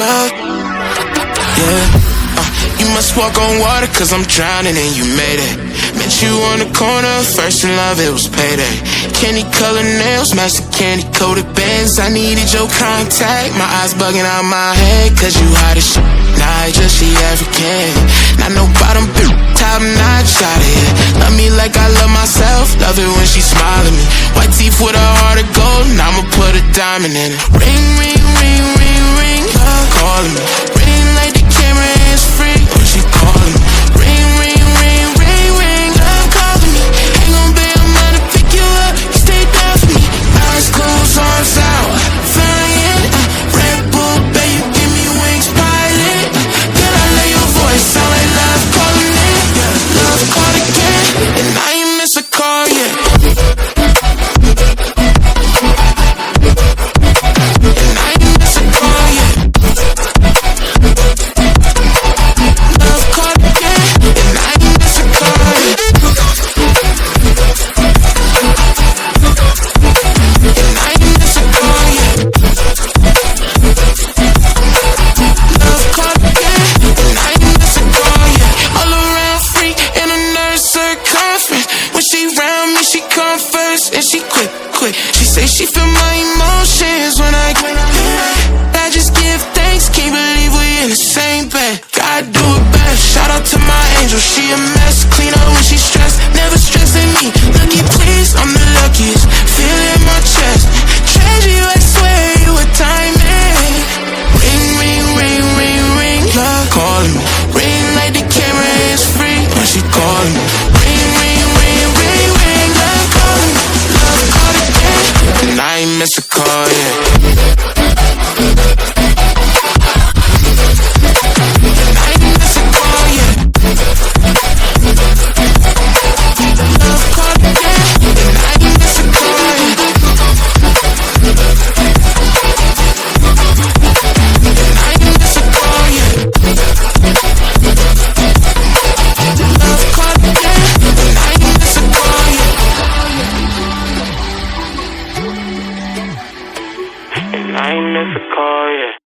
love. Yeah, you must walk on water cause I'm drowning and you made it. Met you on the corner, first in love, it was payday. Candy colored nails, match the candy coated bands. I needed your contact, my eyes bugging out my head. Cause you hot as shit, nah, just she African. Not no bottom bitch, top notch out of here. Love me like I love myself, love it when she smile at me. White teeth with a heart of gold, and I'ma put a diamond in it. Ring, ring, ring, ring, ring, love calling me. Ring like the camera is free, oh she calling me. Ring, ring, ring, ring, ring, love calling me. Ain't gon' be a man to pick you up, you stay down for me. Eyes closed, arms out, flying. Red Bull, baby, give me wings, pilot. Girl, I love your voice, sound like love calling it. Love called again, and I ain't miss a call yet. And I ain't miss a call yet. Love called again, and I ain't miss a call yet. And I ain't miss a call yet. Love called again, and I ain't miss a call yet. All around free in a nurse circumference. When she round me, she come first, and she quick. She say she feel my emotions.